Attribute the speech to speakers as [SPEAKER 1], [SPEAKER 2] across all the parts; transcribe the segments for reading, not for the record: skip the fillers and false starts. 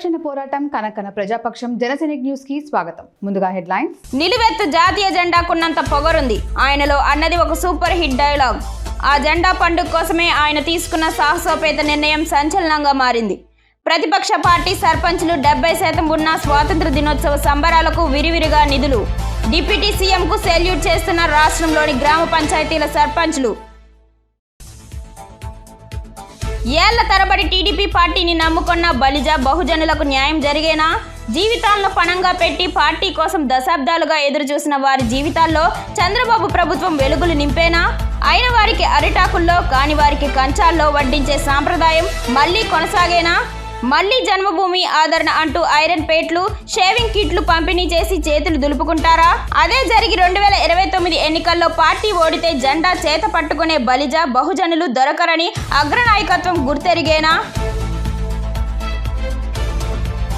[SPEAKER 1] విచక్షణ పోరాటం కనకన ప్రజాపక్షం జనసైనిక్ న్యూస్ కి స్వాగతం. ముందుగా హెడ్లైన్స్.
[SPEAKER 2] నిలువెత్తు జాతీయ జెండాకున్నంత పొగరుంది. ఆయనలో అన్నది ఒక సూపర్ హిట్ డైలాగ్. ఆ జెండా పండుగ కోసమే ఆయన తీసుకున్న సాహసోపేత నిర్ణయం సంచలనంగా మారింది. ప్రతిపక్ష పార్టీ సర్పంచ్లు 70% ఉన్న స్వాతంత్ర దినోత్సవ సంబరాలకు విరివిరిగా నిధులు. డిప్యూటీ సీఎంకు సెల్యూట్ చేస్తున్న రాష్ట్రంలోని గ్రామ పంచాయతీల సర్పంచ్లు. ఏళ్ల తరబడి టీడీపీ పార్టీని నమ్ముకున్న బలిజ బహుజనులకు న్యాయం జరిగేనా? జీవితాలను పణంగా పెట్టి పార్టీ కోసం దశాబ్దాలుగా ఎదురుచూసిన వారి జీవితాల్లో చంద్రబాబు ప్రభుత్వం వెలుగులు నింపేనా? అయిన వారికి అరిటాకుల్లో కాని వారికి కంచాల్లో వడ్డించే సాంప్రదాయం మళ్లీ కొనసాగేనా? మళ్లీ జన్మభూమి ఆదరణ అంటూ ఐరన్ పేట్లు, షేవింగ్ కిట్లు పంపిణీ చేసి చేతులు దులుపుకుంటారా? అదే జరిగి 2029 ఎన్నికల్లో పార్టీ ఓడితే జెండా చేత పట్టుకునే బలిజ బహుజనులు దొరకరని అగ్రనాయకత్వం గుర్తెరిగేనా?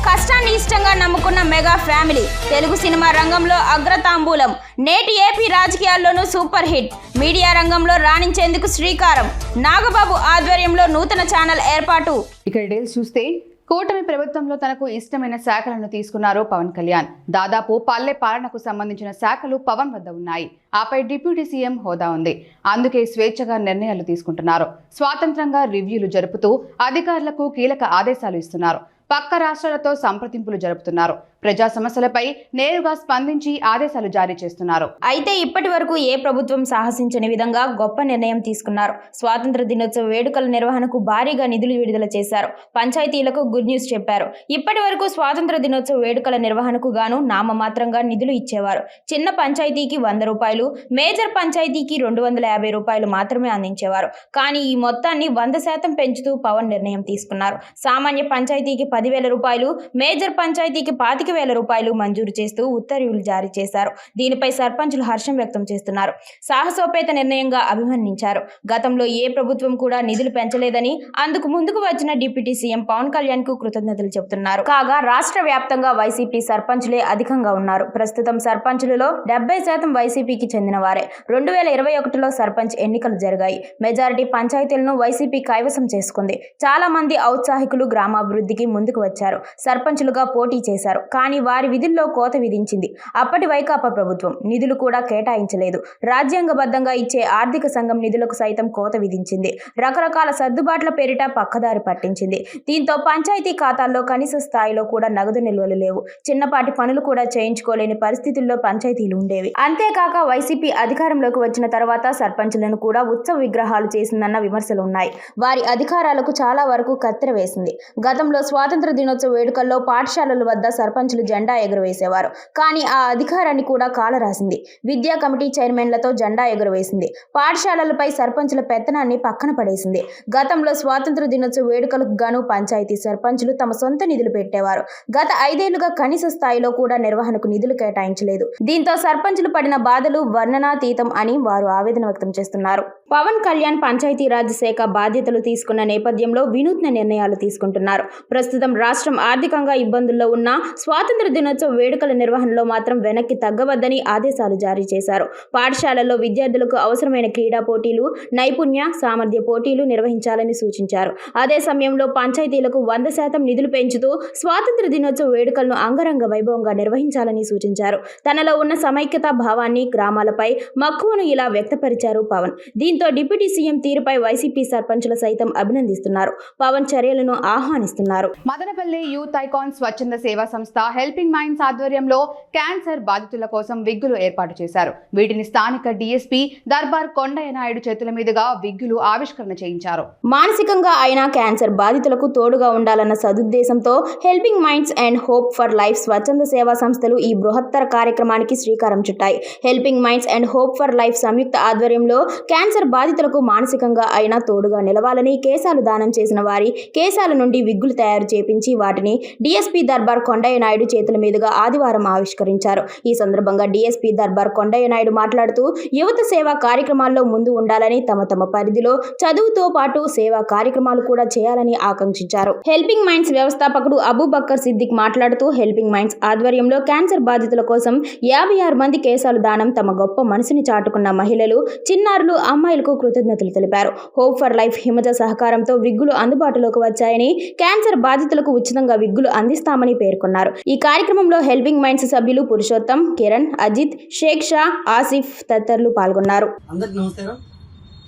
[SPEAKER 2] కష్టాన్ని ఇష్టంగా నమ్ముకున్న మెగా ఫ్యామిలీ తెలుగు సినిమా రంగంలో అగ్రతాంబూలం. నేటి ఏపీ రాజకీయాల్లోనూ సూపర్ హిట్. మీడియా రంగంలో రాణించేందుకు శ్రీకారం. నాగబాబు ఆధ్వర్యంలో నూతన ఛానల్ ఏర్పాటు.
[SPEAKER 1] ఇక డీటెయిల్స్ చూస్తే కూటమి ప్రభుత్వంలో తనకు ఇష్టమైన శాఖలను తీసుకున్నారు పవన్ కళ్యాణ్. దాదాపు పల్లె పాలనకు సంబంధించిన శాఖలు పవన్ వద్ద ఉన్నాయి. ఆపై డిప్యూటీ సీఎం హోదా ఉంది. అందుకే స్వేచ్ఛగా నిర్ణయాలు తీసుకుంటున్నారు. స్వాతంత్రంగా రివ్యూలు జరుపుతూ అధికారులకు కీలక ఆదేశాలు ఇస్తున్నారు. పక్క రాష్ట్రాలతో సంప్రదింపులు జరుపుతున్నారు. ప్రజా సమస్యలపై నేరుగా స్పందించి ఆదేశాలు జారీ చేస్తున్నారు.
[SPEAKER 2] అయితే ఇప్పటి వరకు ఏ ప్రభుత్వం సాహసించని విధంగా గొప్ప నిర్ణయం తీసుకున్నారు. స్వాతంత్ర దినోత్సవ వేడుకల నిర్వహణకు భారీగా నిధులు విడుదల చేశారు. పంచాయతీలకు గుడ్ న్యూస్ చెప్పారు. ఇప్పటి వరకు స్వాతంత్ర దినోత్సవ వేడుకల నిర్వహణకు గాను నామమాత్రంగా నిధులు ఇచ్చేవారు. చిన్న పంచాయతీకి 100 రూపాయలు, మేజర్ పంచాయతీకి 250 రూపాయలు మాత్రమే అందించేవారు. కానీ ఈ మొత్తాన్ని 100% పెంచుతూ పవన్ నిర్ణయం తీసుకున్నారు. సామాన్య పంచాయతీకి 10,000 రూపాయలు, మేజర్ పంచాయతీకి 25,000 రూపాయలు మంజూరు చేస్తూ ఉత్తర్వులు జారీ చేశారు. దీనిపై సర్పంచులు హర్షం వ్యక్తం చేస్తున్నారు. సాహసోపేత నిర్ణయంగా అభివర్ణించారు. గతంలో ఏ ప్రభుత్వం కూడా నిధులు పెంచలేదని, అందుకు ముందుకు వచ్చిన డిప్యూటీ సీఎం పవన్ కళ్యాణ్ కు కృతజ్ఞతలు చెబుతున్నారు. కాగా రాష్ట్ర వ్యాప్తంగా వైసీపీ సర్పంచులే అధికంగా ఉన్నారు. ప్రస్తుతం సర్పంచులలో 70% వైసీపీకి చెందిన వారే. 2021లో సర్పంచ్ ఎన్నికలు జరిగాయి. మెజారిటీ పంచాయతీలను వైసీపీ కైవసం చేసుకుంది. చాలా మంది ఔత్సాహికులు గ్రామాభివృద్ధికి ముందుకు వచ్చారు. సర్పంచులుగా పోటీ చేశారు. కానీ వారి విధుల్లో కోత విధించింది అప్పటి వైకాపా ప్రభుత్వం. నిధులు కూడా కేటాయించలేదు. రాజ్యాంగబద్ధంగా ఇచ్చే ఆర్థిక సంఘం నిధులకు సైతం కోత విధించింది. రకరకాల సర్దుబాట్ల పేరిట పక్కదారి పట్టించింది. దీంతో పంచాయతీ ఖాతాల్లో కనీస స్థాయిలో కూడా నగదు నిల్వలు లేవు. చిన్నపాటి పనులు కూడా చేయించుకోలేని పరిస్థితుల్లో పంచాయతీలు ఉండేవి. అంతేకాక వైసీపీ అధికారంలోకి వచ్చిన తర్వాత సర్పంచులను కూడా ఉత్సవ విగ్రహాలు చేసిందన్న విమర్శలు ఉన్నాయి. వారి అధికారాలకు చాలా వరకు కత్తెర వేసింది. గతంలో స్వాతంత్ర దినోత్సవ వేడుకల్లో పాఠశాలల వద్ద సర్పంచులు జెండా ఎగురవేసేవారు. కానీ ఆ అధికారాన్ని కూడా కాలరాసింది. విద్యా కమిటీ చైర్మన్లతో జెండా ఎగురవేసింది. పాఠశాలలపై సర్పంచుల పెత్తనాన్ని పక్కన పడేసింది. గతంలో స్వాతంత్ర దినోత్సవ వేడుకలకు గాను పంచాయతీ సర్పంచులు తమ సొంత నిధులు పెట్టేవారు. గత 5 ఏళ్లుగా కనీస స్థాయిలో కూడా నిర్వహణకు నిధులు కేటాయించలేదు. దీంతో సర్పంచులు పడిన బాధలు వర్ణనాతీతం అని వారు ఆవేదన వ్యక్తం చేస్తున్నారు. పవన్ కళ్యాణ్ పంచాయతీరాజ్ శాఖ బాధ్యతలు తీసుకున్న నేపథ్యంలో వినూత్న నిర్ణయాలు తీసుకుంటున్నారు. ప్రస్తుతం రాష్ట్రం ఆర్థికంగా ఇబ్బందుల్లో ఉన్న స్వాతంత్ర దినోత్సవ వేడుకల నిర్వహణలో మాత్రం వెనక్కి తగ్గవద్దని ఆదేశాలు జారీ చేశారు. పాఠశాలల్లో విద్యార్థులకు అవసరమైన క్రీడా పోటీలు, నైపుణ్య సామర్థ్య పోటీలు నిర్వహించాలని సూచించారు. అదే సమయంలో పంచాయతీలకు 100% నిధులు పెంచుతూ స్వాతంత్ర దినోత్సవ వేడుకలను అంగరంగ వైభవంగా నిర్వహించాలని సూచించారు. తనలో ఉన్న సమైక్యతా భావాన్ని, గ్రామాలపై మక్కువను ఇలా వ్యక్తపరిచారు పవన్. దీంతో డిప్యూటీ సీఎం తీరుపై వైసీపీ సర్పంచులు సైతం అభినందిస్తున్నారు. పవన్ చర్యలను ఆహ్వానిస్తున్నారు.
[SPEAKER 1] మదనపల్లి యూత్ ఐకాన్ స్వచ్ఛంద సేవా సంస్థ హెల్పింగ్ మైండ్స్ ఆధ్వర్యంలో క్యాన్సర్ బాధితుల కోసం విగ్గులు ఏర్పాటు చేశారు. వీటిని స్థానిక డీఎస్పీ దర్బార్ కొండయ్య నాయుడు చేతుల మీదుగా విగ్గులు ఆవిష్కరణ చేయించారు.
[SPEAKER 2] మానసికంగా అయినా క్యాన్సర్ బాధితులకు తోడుగా ఉండాలన్న సదుద్దేశంతో helping minds and hope for life స్వచ్ఛంద సేవా సంస్థలు ఈ బృహత్తర కార్యక్రమానికి శ్రీకారం చుట్టాయి. Helping minds and hope for life సంయుక్త ఆధ్వర్యంలో క్యాన్సర్ బాధితులకు మానసికంగా అయినా తోడుగా నిలవాలని కేశాలు దానం చేసిన వారి కేశాల నుండి విగ్గులు తయారు చేపించి వాటిని డీఎస్పీ దర్బార్ కొండయ్య నాయుడు చేతుల మీదుగా ఆదివారం ఆవిష్కరించారు. ఈ సందర్భంగా డీఎస్పీ దర్బార్ కొండయ్య నాయుడు మాట్లాడుతూ యువత సేవా కార్యక్రమాల్లో ముందు ఉండాలని, తమ పరిధిలో చదువుతో పాటు సేవా కార్యక్రమాలు కూడా చేయాలని ఆకాంక్షించారు. హెల్పింగ్ మైండ్స్ వ్యవస్థాపకుడు అబూబక్కర్ సిద్దిక్ మాట్లాడుతూ హెల్పింగ్ మైండ్స్ ఆధ్వర్యంలో క్యాన్సర్ బాధితుల కోసం 56 మంది కేశాలు దానం తమ గొప్ప మనసుని చాటుకున్న మహిళలు, చిన్నారులు, అమ్మాయిల ఆంజనేయులకు కృతజ్ఞతలు తెలిపారు. హోప్ ఫర్ లైఫ్ హిమజ సహకారంతో విగ్గులు అందుబాటులోకి వచ్చాయని, క్యాన్సర్ బాధితులకు ఉచితంగా విగ్గులు అందిస్తామని పేర్కొన్నారు. ఈ కార్యక్రమంలో హెల్పింగ్ మైండ్స్ సభ్యులు పురుషోత్తం, కిరణ్, అజిత్, షేక్ షా, ఆసిఫ్ తదితరులు పాల్గొన్నారు.
[SPEAKER 3] అందరికీ నమస్కారం.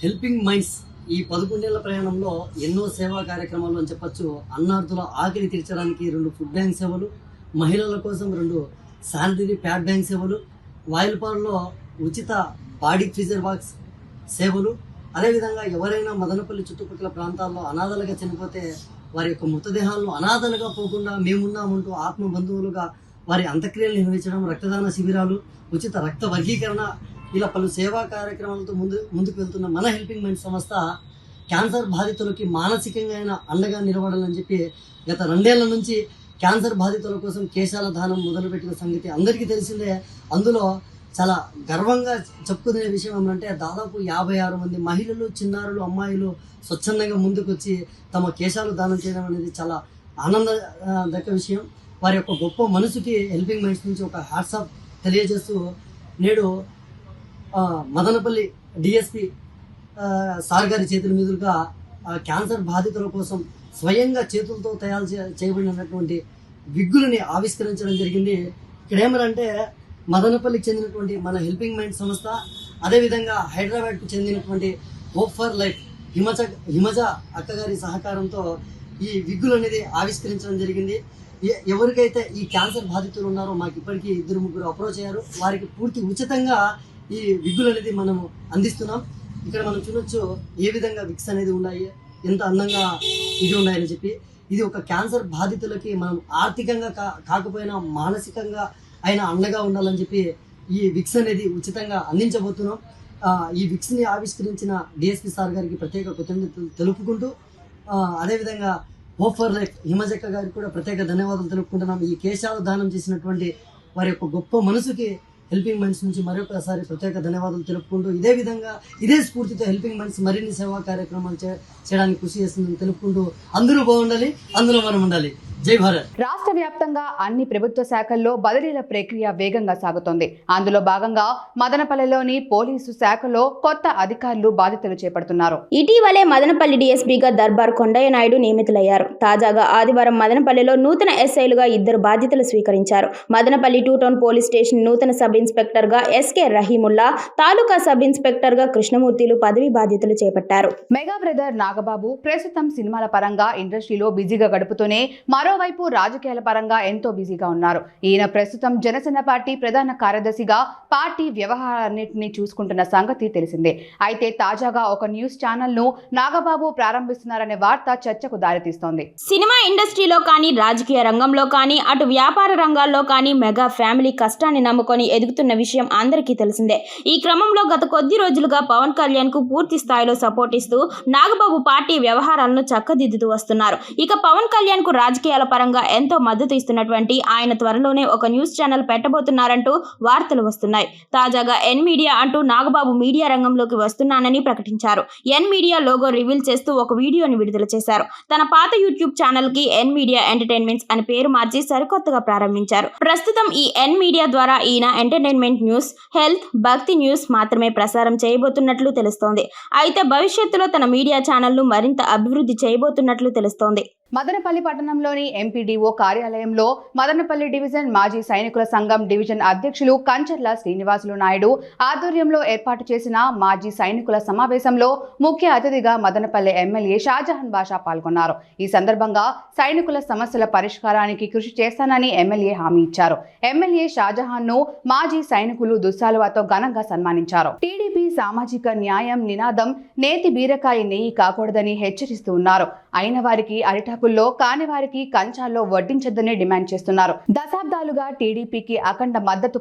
[SPEAKER 3] హెల్పింగ్ మైండ్స్ ఈ 11 ఏళ్ల ప్రయాణంలో ఎన్నో సేవా కార్యక్రమాలు అని చెప్పొచ్చు. అన్నార్థుల ఆకలి తీర్చడానికి 2 ఫుడ్ బ్యాంక్ సేవలు, మహిళల కోసం 2 శానిటరీ ప్యాడ్ బ్యాంక్ సేవలు, వాయిల్పాడులో ఉచిత బాడీ ఫ్రీజర్ బాక్స్ సేవలు, అదేవిధంగా ఎవరైనా మదనపల్లి చుట్టుపక్కల ప్రాంతాల్లో అనాథలుగా చనిపోతే వారి యొక్క మృతదేహాలను అనాథలుగా పోకుండా మేమున్నామంటూ ఆత్మ బంధువులుగా వారి అంత్యక్రియలు నిర్వహించడం, రక్తదాన శిబిరాలు, ఉచిత రక్త వర్గీకరణ, ఇలా పలు సేవా కార్యక్రమాలతో ముందుకు వెళ్తున్న మన హెల్పింగ్ మైండ్స్ సంస్థ క్యాన్సర్ బాధితులకి మానసికంగా అయినా అండగా నిలబడాలని చెప్పి గత 2 ఏళ్ల నుంచి క్యాన్సర్ బాధితుల కోసం కేశాల దానం మొదలుపెట్టిన సంగతి అందరికీ తెలిసిందే. అందులో చాలా గర్వంగా చెప్పుకునే విషయం ఏమంటే దాదాపు 56 మంది మహిళలు, చిన్నారులు, అమ్మాయిలు స్వచ్ఛందంగా ముందుకొచ్చి తమ కేశాలు దానం చేయడం అనేది చాలా ఆనందదక్క విషయం. వారి యొక్క గొప్ప మనసుకి హెల్పింగ్ మైండ్స్ నుంచి ఒక హ్యాట్సాప్ తెలియజేస్తూ నేడు మదనపల్లి డిఎస్పి సార్ గారి చేతుల మీదుగా క్యాన్సర్ బాధితుల కోసం స్వయంగా చేతులతో తయారు చేయబడినటువంటి విగ్గులని ఆవిష్కరించడం జరిగింది. ఇక్కడ ఏమంటే మదనపల్లికి చెందినటువంటి మన హెల్పింగ్ మైండ్ సంస్థ, అదేవిధంగా హైదరాబాద్కు చెందినటువంటి హోప్ ఫర్ లైఫ్ హిమజ అక్కగారి సహకారంతో ఈ విగ్గులు అనేది ఆవిష్కరించడం జరిగింది. ఎవరికైతే ఈ క్యాన్సర్ బాధితులు ఉన్నారో మాకు ఇప్పటికీ 2-3 అప్రోచ్ అయ్యారు. వారికి పూర్తి ఉచితంగా ఈ విగ్గులు అనేది మనము అందిస్తున్నాం. ఇక్కడ మనం చూడొచ్చు ఏ విధంగా విక్స్ అనేది ఉన్నాయి, ఎంత అందంగా ఇది ఉన్నాయని చెప్పి. ఇది ఒక క్యాన్సర్ బాధితులకి మనం ఆర్థికంగా కాకపోయినా మానసికంగా అయినా అండగా ఉండాలని చెప్పి ఈ విక్స్ అనేది ఉచితంగా అందించబోతున్నాం. ఈ విక్స్ని ఆవిష్కరించిన డిఎస్పి సార్ గారికి ప్రత్యేక కృతజ్ఞతలు తెలుపుకుంటూ, అదేవిధంగా హోప్ ఫర్ లైఫ్ హిమజక్క గారికి కూడా ప్రత్యేక ధన్యవాదాలు తెలుపుకుంటున్నాం. ఈ కేశాలు దానం చేసినటువంటి వారి యొక్క గొప్ప మనసుకి హెల్పింగ్ మైండ్స్ నుంచి మరొకసారి ప్రత్యేక ధన్యవాదాలు తెలుపుకుంటూ, ఇదే విధంగా ఇదే స్ఫూర్తితో హెల్పింగ్ మైండ్స్ మరిన్ని సేవా కార్యక్రమాలు చేయడానికి కృషి చేస్తుందని తెలుపుకుంటూ, అందరూ బాగుండాలి, అందులో మనం ఉండాలి. జై భారత్.
[SPEAKER 1] రాష్ట్ర వ్యాప్తంగా అన్ని ప్రభుత్వ శాఖల్లో బదిలీల ప్రక్రియ వేగంగా సాగుతోంది. అందులో భాగంగా మదనపల్లిలోని పోలీసు శాఖలో కొత్త అధికారులు బాధ్యతలు చేపడుతున్నారు.
[SPEAKER 2] ఇటీవలే మదనపల్లి డీఎస్పీగా దర్బార్ కొండయ్య నాయుడు నియమితులయ్యారు. తాజాగా ఆదివారం మదనపల్లిలో నూతన ఎస్ఐలుగా 2 బాధ్యతలు స్వీకరించారు. మదనపల్లి 2 టౌన్ పోలీస్ స్టేషన్ నూతన సబ్ ఇన్స్పెక్టర్గా ఎస్కే రహీముల్లా, తాలూకా సబ్ ఇన్స్పెక్టర్గా కృష్ణమూర్తిలు పదవి బాధ్యతలు చేపట్టారు.
[SPEAKER 1] మెగా బ్రదర్ నాగబాబు ప్రస్తుతం సినిమాల పరంగా ఇండస్ట్రీలో బిజీగా గడుపుతూనే మరోవైపు రాజకీయాల పరంగా ఎంతో బిజీగా ఉన్నారు. ఈయన ప్రస్తుతం జనసేన పార్టీ ప్రధాన కార్యదర్శిగా పార్టీ వ్యవహారాలన్నింటినీ చూసుకుంటున్న సంగతి తెలిసిందే. అయితే తాజాగా ఒక న్యూస్ ఛానల్ ను నాగబాబు ప్రారంభిస్తున్నారనే వార్త చర్చకు దారితీస్తోంది.
[SPEAKER 2] సినిమా ఇండస్ట్రీలో కానీ, రాజకీయ రంగంలో కానీ, అటు వ్యాపార రంగాల్లో కానీ మెగా ఫ్యామిలీ కష్టాన్ని నమ్ముకొని ఎదుగుతున్న విషయం అందరికీ తెలిసిందే. ఈ క్రమంలో గత కొద్ది రోజులుగా పవన్ కళ్యాణ్ కు పూర్తి స్థాయిలో సపోర్ట్ ఇస్తూ నాగబాబు పార్టీ వ్యవహారాలను చక్కదిద్దుతూ వస్తున్నారు. ఇక పవన్ కళ్యాణ్ కు రాజకీయాల పరంగా ఎంతో మద్దతు ఇస్తున్నటువంటి ఆయన త్వరలోనే ఒక న్యూస్ ఛానల్ పెట్టబోతున్నారంటూ వార్తలు వస్తున్నాయి. తాజాగా ఎన్ మీడియా అంటూ నాగబాబు మీడియా రంగంలోకి వస్తున్నానని ప్రకటించారు. ఎన్ మీడియా లోగో రివీల్ చేస్తూ ఒక వీడియోని విడుదల చేశారు. తన పాత యూట్యూబ్ ఛానల్ కి ఎన్ మీడియా ఎంటర్టైన్మెంట్స్ అని పేరు మార్చి సరికొత్తగా ప్రారంభించారు. ప్రస్తుతం ఈ ఎన్ మీడియా ద్వారా ఈయన ఎంటర్టైన్మెంట్ న్యూస్, హెల్త్, భక్తి న్యూస్ మాత్రమే ప్రసారం చేయబోతున్నట్లు తెలుస్తోంది. అయితే భవిష్యత్తులో తన మీడియా ఛానల్ ను మరింత అభివృద్ధి చేయబోతున్నట్లు తెలుస్తోంది.
[SPEAKER 1] మదనపల్లి పట్టణంలోని ఎంపీడీఓ కార్యాలయంలో మదనపల్లి డివిజన్ మాజీ సైనికుల సంఘం డివిజన్ అధ్యక్షులు కంచర్ల శ్రీనివాసులు నాయుడు ఆధ్వర్యంలో ఏర్పాటు చేసిన మాజీ సైనికుల సమావేశంలో ముఖ్య అతిథిగా మదనపల్లి ఎమ్మెల్యే షాజహాన్ బాషా పాల్గొన్నారు. ఈ సందర్భంగా సైనికుల సమస్యల పరిష్కారానికి కృషి చేస్తానని ఎమ్మెల్యే హామీ ఇచ్చారు. ఎమ్మెల్యే షాజహాన్ ను మాజీ సైనికులు దుస్సాలువాతో ఘనంగా సన్మానించారు. టీడీపీ సామాజిక న్యాయం నినాదం నేతి బీరకాయ నెయ్యి కాకూడదని హెచ్చరిస్తూ ఉన్నారు. అయిన వారికి అరిటాకుల్లో, కాని వారికి కంచాల్లో వడ్డించొద్దని డిమాండ్ చేస్తున్నారు. దశాబ్దాలుగా టీడీపీకి అఖండ మద్దతు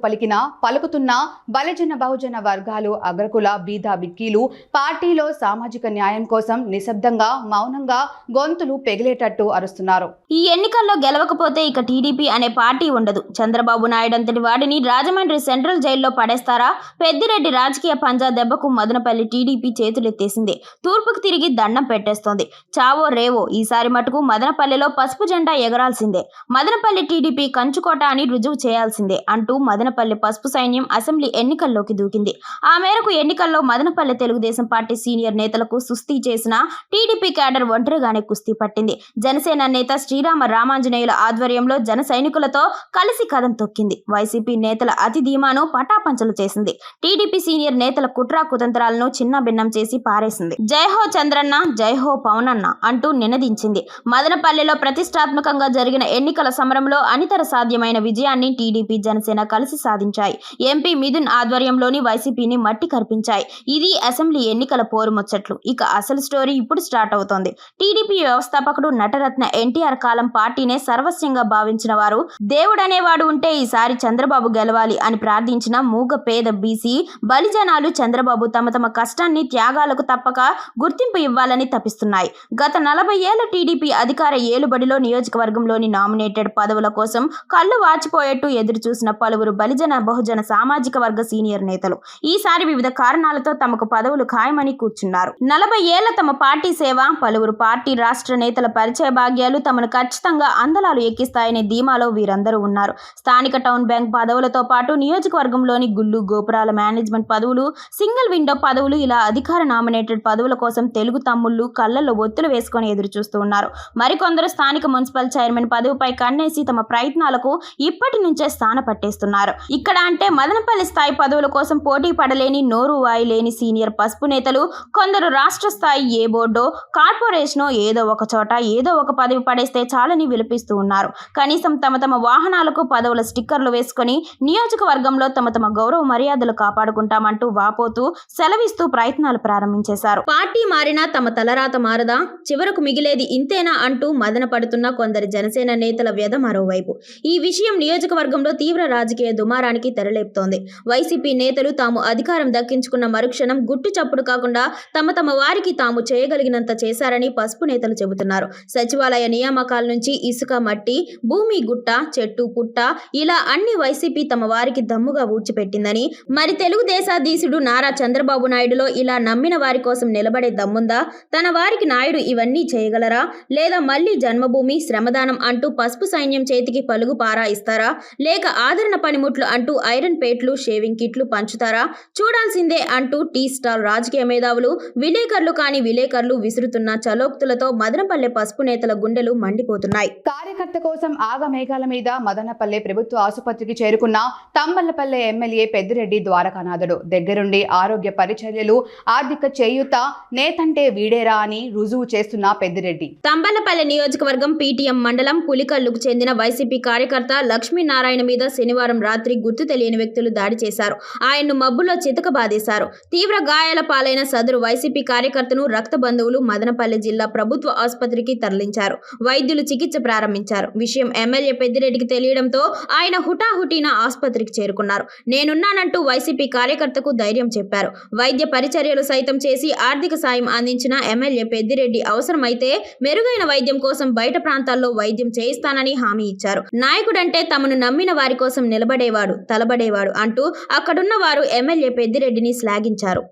[SPEAKER 1] పలుకుతున్న బలజన బహుజన వర్గాలు, అగ్రకుల బీద బిక్కీలు పార్టీలో సామాజిక న్యాయం కోసం నిశ్శబ్దంగా, మౌనంగా గొంతులు పెగిలేటట్టు అరుస్తున్నారు.
[SPEAKER 2] ఈ ఎన్నికల్లో గెలవకపోతే ఇక టీడీపీ అనే పార్టీ ఉండదు. చంద్రబాబు నాయుడు అంతటి వాడిని రాజమండ్రి సెంట్రల్ జైల్లో పడేస్తారా? పెద్దిరెడ్డి రాజకీయ పంజా దెబ్బకు మదనపల్లి టీడీపీ చేతులెత్తేసింది. తూర్పుకు తిరిగి దండం పెట్టేస్తోంది. చావో రేవో ఈసారి మటుకు మదనపల్లెలో పసుపు జెండా ఎగరాల్సిందే, మదనపల్లి టీడీపీ కంచుకోట అని రుజువు చేయాల్సిందే అంటూ మదనపల్లె పసుపు సైన్యం అసెంబ్లీ ఎన్నికల్లోకి దూకింది. ఆ మేరకు ఎన్నికల్లో మదనపల్లె తెలుగుదేశం పార్టీ సీనియర్ నేతలకు సుస్థి చేసిన టీడీపీ క్యాడర్ ఒంటరిగానే కుస్తీ పట్టింది. జనసేన నేత శ్రీరామ రామాంజనేయుల ఆధ్వర్యంలో జన సైనికులతో కలిసి కదం తొక్కింది. వైసీపీ నేతల అతి ధీమాను పటాపంచలు చేసింది. టీడీపీ సీనియర్ నేతల కుట్రా కుతంత్రాలను చిన్నభిన్నం చేసి పారేసింది. జై హో చంద్రన్న, జై హో పవనన్న అంటూ నినదించింది. మదనపల్లెలో ప్రతిష్టాత్మకంగా జరిగిన ఎన్నికల సమరంలో అనితర సాధ్యమైన విజయాన్ని టీడీపీ జనసేన కలిసి సాధించాయి. ఎంపీ మిథున్ ఆధ్వర్యంలోని వైసీపీని మట్టి కర్పించాయి. ఇది అసెంబ్లీ ఎన్నికల పోరు ముచ్చట్లు. ఇక అసలు స్టోరీ ఇప్పుడు స్టార్ట్ అవుతోంది. టీడీపీ వ్యవస్థాపకుడు నటరత్న ఎన్టీఆర్ కాలం పార్టీనే సర్వస్వంగా భావించిన వారు, దేవుడనేవాడు ఉంటే ఈసారి చంద్రబాబు గెలవాలి అని ప్రార్థించిన మూగ పేద బీసీ బలిజనాలు చంద్రబాబు తమ తమ కష్టాన్ని త్యాగాలకు తప్పక గుర్తింపు ఇవ్వాలని తపిస్తున్నాయి. గత 40 ఏళ్ల టీడీపీ అధికార ఏలుబడిలో నియోజకవర్గంలోని నామినేటెడ్ పదవుల కోసం కళ్ళు వాచిపోయేట్టు ఎదురు చూసిన పలువురు బలిజన బహుజన సామాజిక వర్గ సీనియర్ నేతలు ఈసారి వివిధ కారణాలతో తమకు పదవులు ఖాయమని కూర్చున్నారు. 40 ఏళ్ల తమ పార్టీ సేవ, పలువురు పార్టీ రాష్ట్ర నేతల పరిచయ భాగ్యాలు తమను ఖచ్చితంగా అందలాలు ఎక్కిస్తాయనే ధీమాలో వీరందరూ ఉన్నారు. స్థానిక టౌన్ బ్యాంక్ పదవులతో పాటు నియోజకవర్గంలోని గుళ్ళు గోపురాల మేనేజ్మెంట్ పదవులు, సింగిల్ విండో పదవులు, ఇలా అధికార నామినేటెడ్ పదవుల కోసం తెలుగు తమ్ముళ్లు కళ్లలో ఒత్తులు వేసుకొని ఎదురు చూస్తూ ఉన్నారు. మరికొందరు స్థానిక మున్సిపల్ చైర్మన్ పదవిపై కన్నేసి తమ ప్రయత్నాలకు ఇప్పటి నుంచే స్థాన పట్టేస్తున్నారు. ఇక్కడ అంటే మదనపల్లి స్థాయి పదవుల కోసం పోటీ పడలేని, నోరు వాయిలేని సీనియర్ పసుపు నేతలు కొందరు రాష్ట్ర స్థాయి ఏ బోర్డో కార్పొరేషనో ఏదో ఒక చోట ఏదో ఒక పదవి పడేస్తే చాలని విలపిస్తూ ఉన్నారు. కనీసం తమ తమ వాహనాలకు పదవుల స్టిక్కర్లు వేసుకొని నియోజకవర్గంలో తమ తమ గౌరవ మర్యాదలు కాపాడుకుంటామంటూ వాపోతూ సెలవిస్తూ ప్రయత్నాలు ప్రారంభించేశారు. పార్టీ మారినా తమ తలరాత మారదా, చివరకు మిగిలేది ఇంతేనా అంటూ మదన పడుతున్న కొందరు జనసేన నేతల వ్యధ మరోవైపు. ఈ విషయం నియోజకవర్గంలో తీవ్ర రాజకీయ దుమారానికి తెరలేపుతోంది. వైసీపీ నేతలు తాము అధికారం దక్కించుకున్న మరుక్షణం గుట్టు చప్పుడు కాకుండా తమ తమ వారికి తాము చేయగలిగినంత చేశారని పసుపు నేతలు చెబుతున్నారు. సచివాలయ నియామకాల నుంచి ఇసుక, మట్టి, భూమి, గుట్ట, చెట్టు, పుట్ట ఇలా అన్ని వైసీపీ తమ వారికి దమ్ముగా ఊడ్చిపెట్టిందని, మరి తెలుగుదేశాధీశుడు నారా చంద్రబాబు నాయుడులో ఇలా నమ్మిన వారి కోసం నిలబడే దమ్ముందా? తన వారికి నాయుడు ఇవన్నీ చేయగలరా? లేదా మళ్లీ జన్మభూమి, శ్రమదానం అంటూ పసుపు సైన్యం చేతికి పలుగు పారా ఇస్తారా? లేక ఆదరణ పనిముట్లు అంటూ ఐరన్ పేట్లు, షేవింగ్ కిట్లు పంచుతారా? చూడాల్సిందే అంటూ టీ స్టాల్ రాజకీయ మేధావులు, విలేకరులు కాని విలేకరులు విసురుతున్న చలోక్తులతో మదనపల్లె పసుపు నేతల గుండెలు మండిపోతున్నాయి.
[SPEAKER 1] కార్యకర్త కోసం ఆగమేఘాల మీద మదనపల్లె ప్రభుత్వ ఆసుపత్రికి చేరుకున్న తంబలపల్లె ఎమ్మెల్యే పెద్దిరెడ్డి ద్వారకానాథుడు. దగ్గరుండి ఆరోగ్య పరిచర్యలు, ఆర్థిక చేయూత నేతంటే వీడేరా అని రుజువు చేస్తున్న పెద్దిరెడ్డి.
[SPEAKER 2] తంబలపల్లె నియోజకవర్గం పీటీఎం మండలం పులికల్లుకు చెందిన వైసీపీ కార్యకర్త లక్ష్మీనారాయణ మీద శనివారం రాత్రి గుర్తు తెలియని వ్యక్తులు దాడి చేశారు. ఆయన్ను మబ్బులో చితక బాధేశారు. తీవ్ర గాయాల పాలైన సదరు వైసీపీ కార్యకర్తను రక్త బంధువులు మదనపల్లె జిల్లా ప్రభుత్వ ఆసుపత్రికి తరలించారు. వైద్యులు చికిత్స ప్రారంభించారు. విషయం ఎమ్మెల్యే పెద్దిరెడ్డికి తెలియడంతో ఆయన హుటాహుటీన ఆసుపత్రికి చేరుకున్నారు. నేనున్నానంటూ వైసీపీ కార్యకర్తకు ధైర్యం చెప్పారు. వైద్య పరిచర్యలు సైతం చేసి ఆర్థిక సాయం అందించిన ఎమ్మెల్యే పెద్దిరెడ్డి అవసరమైతే మెరుగైన వైద్యం కోసం బయట ప్రాంతాల్లో వైద్యం చేయిస్తానని హామీ ఇచ్చారు. నాయకుడంటే తమను నమ్మిన వారి కోసం నిలబడేవాడు, తలబడేవాడు అంటూ అక్కడున్న వారు ఎమ్మెల్యే పెద్దిరెడ్డిని శ్లాఘించారు.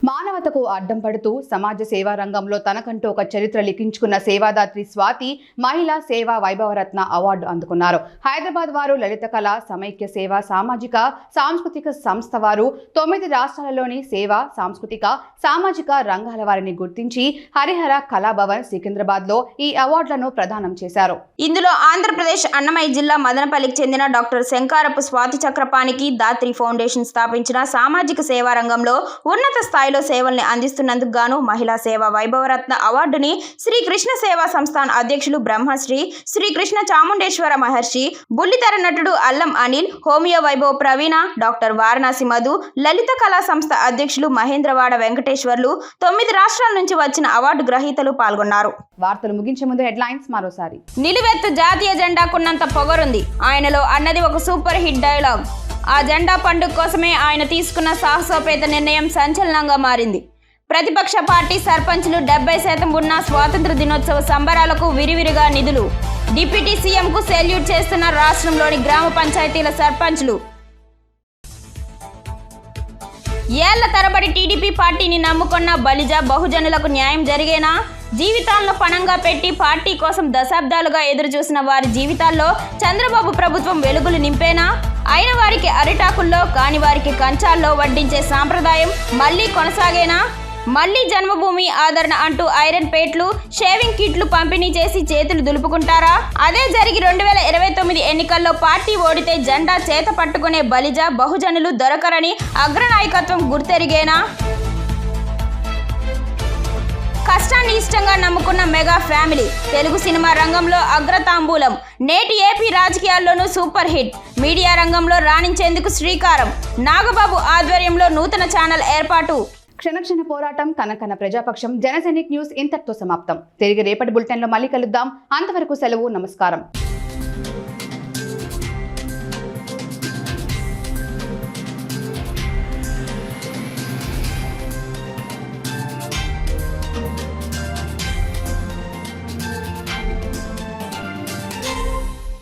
[SPEAKER 1] మానవతకు అడ్డం పడుతూ సమాజ సేవా రంగంలో తనకంటూ ఒక చరిత్ర లిఖించుకున్న సేవాదాత్రి స్వాతి మహిళా సేవా వైభవరత్న అవార్డు అందుకున్నారు. హైదరాబాద్ వారు లలిత కళ సమైక్య సేవ సామాజిక సాంస్కృతిక సంస్థ వారు 9 రాష్ట్రాలలోని సేవా సాంస్కృతిక సామాజిక రంగాల వారిని గుర్తించి హరిహర కళాభవన్ సికింద్రాబాద్ లో ఈ అవార్డులను ప్రదానం చేశారు.
[SPEAKER 2] ఇందులో ఆంధ్రప్రదేశ్ అన్నమయ్య జిల్లా మదనపల్లికి చెందిన డాక్టర్ శంకారపు స్వాతి చక్రపాణికి దాత్రి ఫౌండేషన్ స్థాపించిన సామాజిక సేవా రంగంలో ఉన్నత స్థాయిలో సేవల్ని అందిస్తున్నందుకు గాను మహిళా సేవా వైభవరత్న అవార్డుని శ్రీ కృష్ణ సేవా సంస్థాన్ అధ్యక్షులు బ్రహ్మశ్రీ శ్రీ కృష్ణ చాముండేశ్వర మహర్షి, బుల్లితెర నటుడు అల్లం అనిల్, హోమియో వైభవ్ ప్రవీణ, డాక్టర్ వారణాసి మధు, లలిత కళా సంస్థ అధ్యక్షులు మహేంద్రవాడ వెంకటేశ్వర్లు, 9 రాష్ట్రాల నుంచి వచ్చిన అవార్డు గ్రహీతలు పాల్గొన్నారు.
[SPEAKER 1] వార్తలు ముగించే ముందు హెడ్లైన్స్ మరోసారి.
[SPEAKER 2] నిలువెత్తు జాతీయ జెండాకున్నంత పొగరుంది ఆయనలో అన్నది ఒక సూపర్ హిట్ డైలాగ్. ఆ జెండా పండుగ కోసమే ఆయన తీసుకున్న సాహసోపేత నిర్ణయం సంచలనంగా మారింది. ప్రతిపక్ష పార్టీ సర్పంచ్లు 70% ఉన్న స్వాతంత్ర దినోత్సవ సంబరాలకు విరివిరిగా నిధులు. డిప్యూటీ సీఎంకు సెల్యూట్ చేస్తున్న రాష్ట్రంలోని గ్రామ పంచాయతీల సర్పంచ్లు. ఏళ్ల తరబడి టీడీపీ పార్టీని నమ్ముకున్న బలిజ బహుజనులకు న్యాయం జరిగేనా? జీవితాలను పణంగా పెట్టి పార్టీ కోసం దశాబ్దాలుగా ఎదురుచూసిన వారి జీవితాల్లో చంద్రబాబు ప్రభుత్వం వెలుగులు నింపేనా? అయిన వారికి అరిటాకుల్లో, కాని వారికి కంచాల్లో వడ్డించే సాంప్రదాయం మళ్లీ కొనసాగేనా? మళ్లీ జన్మభూమి ఆదరణ అంటూ ఐరన్ పేట్లు, షేవింగ్ కిట్లు పంపిణీ చేసి చేతులు దులుపుకుంటారా? అదే జరిగి 2029 ఎన్నికల్లో పార్టీ ఓడితే జెండా చేత పట్టుకునే బలిజ బహుజనులు దొరకరని అగ్రనాయకత్వం గుర్తెరిగేనా? కష్టాన్ని ఇష్టంగా నమ్ముకున్న మెగా ఫ్యామిలీ తెలుగు సినిమా రంగంలో అగ్రతాంబూలం. నేటి ఏపీ రాజకీయాల్లోనూ సూపర్ హిట్. మీడియా రంగంలో రాణించేందుకు శ్రీకారం. నాగబాబు ఆధ్వర్యంలో నూతన ఛానల్ ఏర్పాటు.
[SPEAKER 1] క్షణక్షణ పోరాటం, కనకన ప్రజాపక్షం. జనసైనిక్ న్యూస్ ఇంతటితో సమాప్తం. తిరిగి రేపటి బులెటిన్లో మళ్ళీ కలుద్దాం. అంతవరకు సెలవు. నమస్కారం.